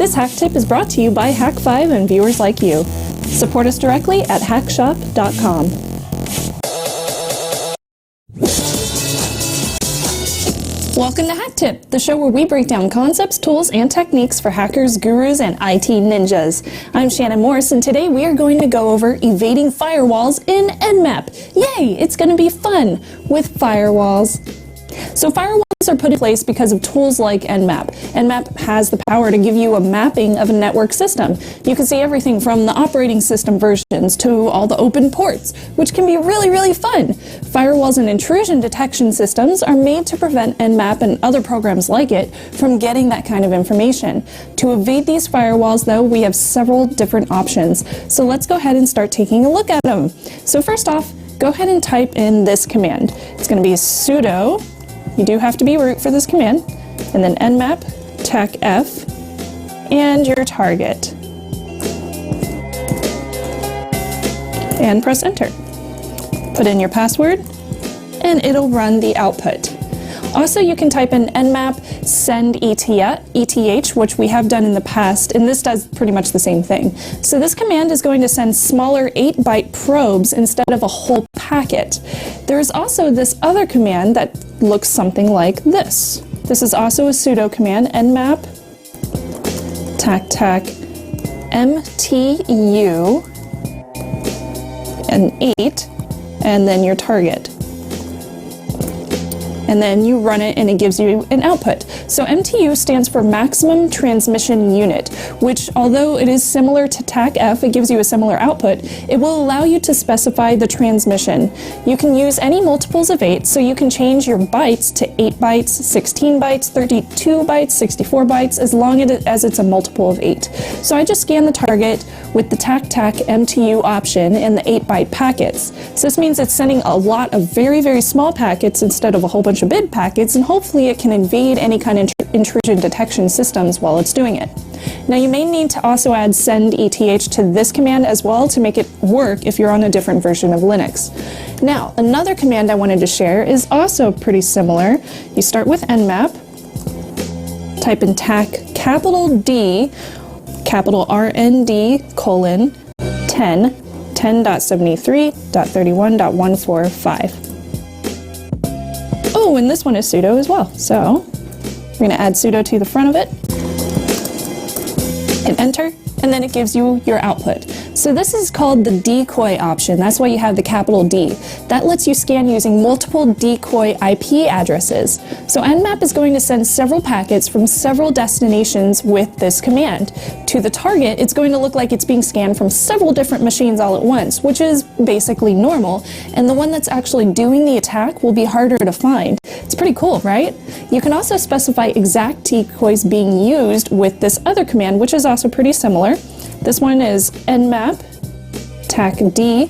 This hack tip is brought to you by Hack5 and viewers like you. Support us directly at hackshop.com. Welcome to Hack Tip, the show where we break down concepts, tools, and techniques for hackers, gurus, and IT ninjas. I'm Shannon Morris, and today we are going to go over evading firewalls in Nmap. Yay! It's going to be fun with firewalls. So firewalls are put in place because of tools like Nmap. Nmap has the power to give you a mapping of a network system. You can see everything from the operating system versions to all the open ports, which can be really fun. Firewalls and intrusion detection systems are made to prevent Nmap and other programs like it from getting that kind of information. To evade these firewalls, though, we have several different options. So let's go ahead and start taking a look at them. So first off, go ahead and type in this command. It's going to be sudo. You do have to be root for this command, and then nmap tacf and your target, and press enter. Put in your password and it'll run the output. Also, you can type in nmap send eth, which we have done in the past, and this does pretty much the same thing. So this command is going to send smaller 8-byte probes instead of a whole packet. There's also this other command that looks something like this. This is also a sudo command, nmap tac mtu and 8, and then your target. And then you run it and it gives you an output. So MTU stands for Maximum Transmission Unit, which although it is similar to TACF, it gives you a similar output, it will allow you to specify the transmission. You can use any multiples of 8, so you can change your bytes to 8 bytes, 16 bytes, 32 bytes, 64 bytes, as long as it's a multiple of 8. So I just scan the target with the TAC MTU option and the 8-byte packets. So this means it's sending a lot of very small packets instead of a whole bunch of big packets, and hopefully it can invade any kind of intrusion detection systems while it's doing it. Now you may need to also add send eth to this command as well to make it work if you're on a different version of Linux. Now, another command I wanted to share is also pretty similar. You start with nmap, type in tac capital D, capital RND, colon, 10.73.31.145. Oh, and this one is sudo as well. So we're going to add sudo to the front of it, hit enter, and then it gives you your output. So this is called the decoy option. That's why you have the capital D. That lets you scan using multiple decoy IP addresses. So Nmap is going to send several packets from several destinations with this command. To the target, it's going to look like it's being scanned from several different machines all at once, which is basically normal, and the one that's actually doing the attack will be harder to find. It's pretty cool, right? You can also specify exact decoys being used with this other command, which is also pretty similar. This one is nmap tac d,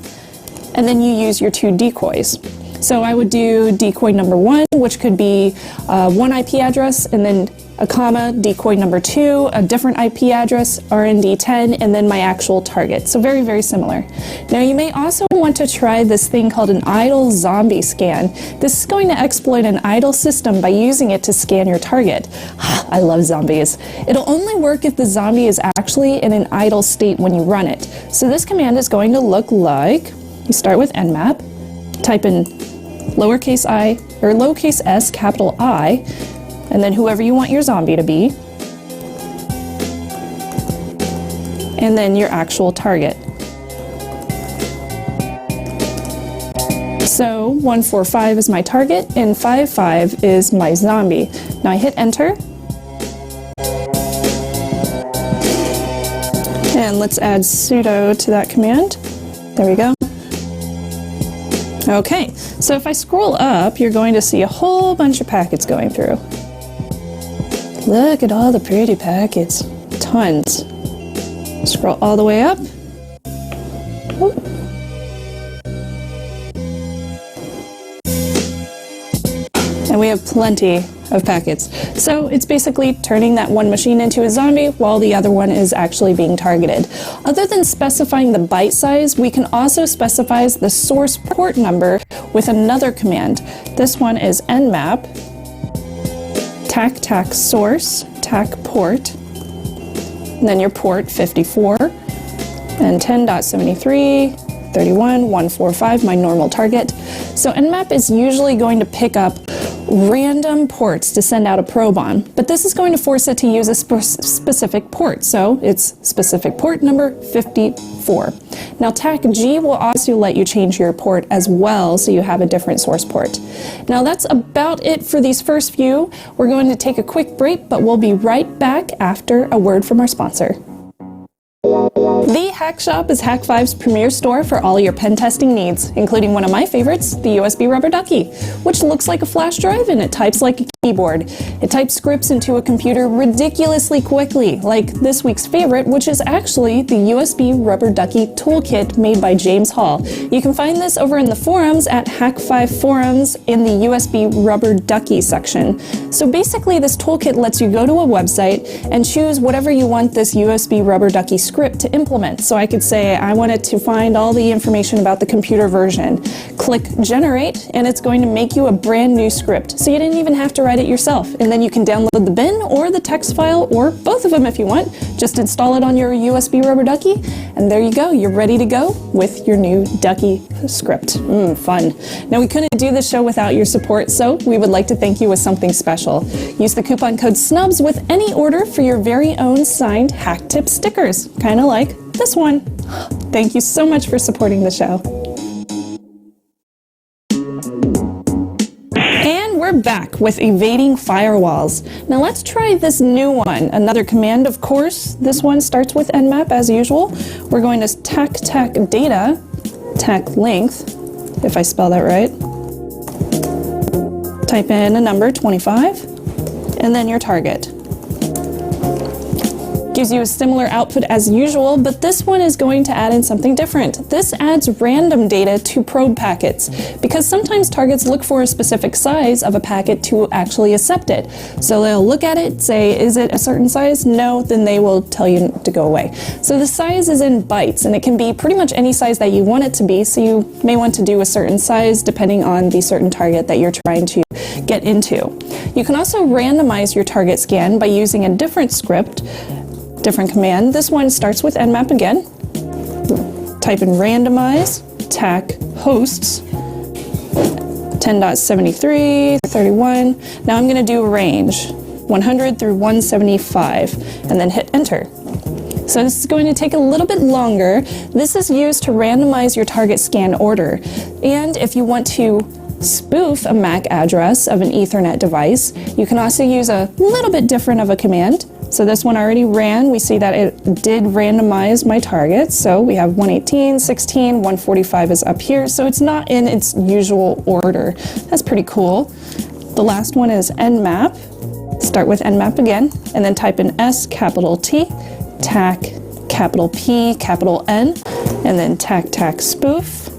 and then you use your 2 decoys. So I would do decoy number 1, which could be one IP address, and then a comma, decoy number 2, a different IP address, RND10, and then my actual target. So very similar. Now you may also want to try this thing called an idle zombie scan. This is going to exploit an idle system by using it to scan your target. I love zombies. It'll only work if the zombie is actually in an idle state when you run it. So this command is going to look like, you start with nmap, type in lowercase I, or lowercase s, capital I, and then whoever you want your zombie to be, and then your actual target. So 145 is my target and 55 is my zombie. Now I hit enter, and let's add sudo to that command. There we go. Okay, so if I scroll up, you're going to see a whole bunch of packets going through. Look at all the pretty packets. Tons. Scroll all the way up. Oop. And we have plenty of packets. So it's basically turning that one machine into a zombie while the other one is actually being targeted. Other than specifying the byte size, we can also specify the source port number with another command. This one is nmap tac source tac port, and then your port 54, and 10.73.31.145, my normal target. So Nmap is usually going to pick up random ports to send out a probe on, but this is going to force it to use a specific port, so it's specific port number 54. Now TAC-G will also let you change your port as well, so you have a different source port. Now that's about it for these first few. We're going to take a quick break, but we'll be right back after a word from our sponsor. The Hack Shop is Hack5's premier store for all your pen testing needs, including one of my favorites, the USB rubber ducky, which looks like a flash drive and it types like a keyboard. It types scripts into a computer ridiculously quickly, like this week's favorite, which is actually the USB rubber ducky toolkit made by James Hall. You can find this over in the forums at Hack5 forums in the USB rubber ducky section. So basically this toolkit lets you go to a website and choose whatever you want this USB rubber ducky script to implement. So I could say I wanted to find all the information about the computer version. Click generate and it's going to make you a brand new script. So you didn't even have to write it yourself. And then you can download the bin or the text file or both of them if you want. Just install it on your USB rubber ducky and there you go. You're ready to go with your new ducky script. Fun. Now we couldn't do this show without your support, so we would like to thank you with something special. Use the coupon code SNUBS with any order for your very own signed Hack Tip stickers, kind of like this one. Thank you so much for supporting the show. And we're back with evading firewalls. Now let's try this new one. Another command, of course. This one starts with Nmap as usual. We're going to tac data, tac length, if I spell that right. Type in a number, 25, and then your target. Gives you a similar output as usual, but this one is going to add in something different. This adds random data to probe packets, because sometimes targets look for a specific size of a packet to actually accept it. So they'll look at it, say, is it a certain size? No, then they will tell you to go away. So the size is in bytes, and it can be pretty much any size that you want it to be, so you may want to do a certain size depending on the certain target that you're trying to get into. You can also randomize your target scan by using a different script, different command. This one starts with Nmap again. Type in randomize, tac hosts, 10.73.31. Now I'm going to do range, 100 through 175, and then hit enter. So this is going to take a little bit longer. This is used to randomize your target scan order. And if you want to spoof a MAC address of an Ethernet device, you can also use a little bit different of a command. So this one already ran. We see that it did randomize my targets. So we have 118, 16, 145 is up here. So it's not in its usual order. That's pretty cool. The last one is Nmap. Start with Nmap again, and then type in S, capital T, tac, capital P, capital N, and then tac spoof,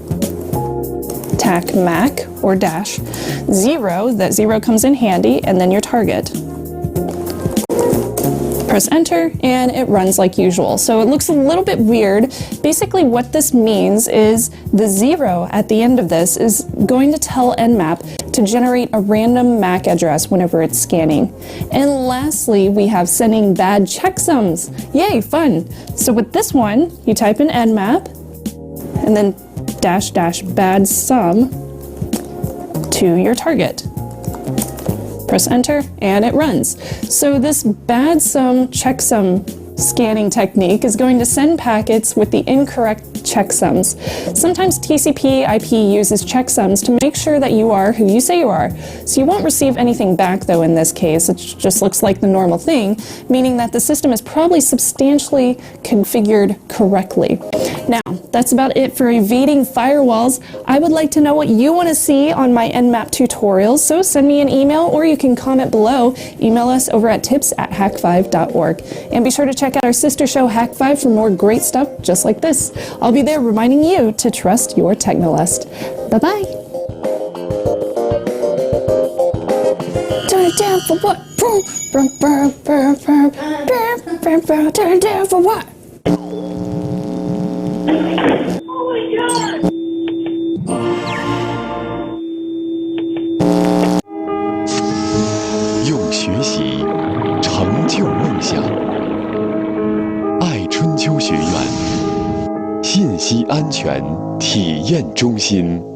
tac MAC or dash 0. That 0 comes in handy, and then your target. Press enter and it runs like usual. So it looks a little bit weird. Basically what this means is the 0 at the end of this is going to tell Nmap to generate a random MAC address whenever it's scanning. And lastly, we have sending bad checksums. Yay, fun. So with this one, you type in Nmap and then dash bad sum to your target. Press enter and it runs. So this bad sum checksum scanning technique is going to send packets with the incorrect checksums. Sometimes TCP/IP uses checksums to make sure that you are who you say you are. So you won't receive anything back though in this case. It just looks like the normal thing, meaning that the system is probably substantially configured correctly. Now, that's about it for evading firewalls. I would like to know what you want to see on my Nmap tutorials, so send me an email or you can comment below. Email us over at tips@hack5.org. And be sure to check out our sister show Hack5 for more great stuff just like this. I'll be there reminding you to trust your Technolust. Bye-bye. Turn it down for what? Turn it down for what? Oh my God! 修学院信息安全体验中心。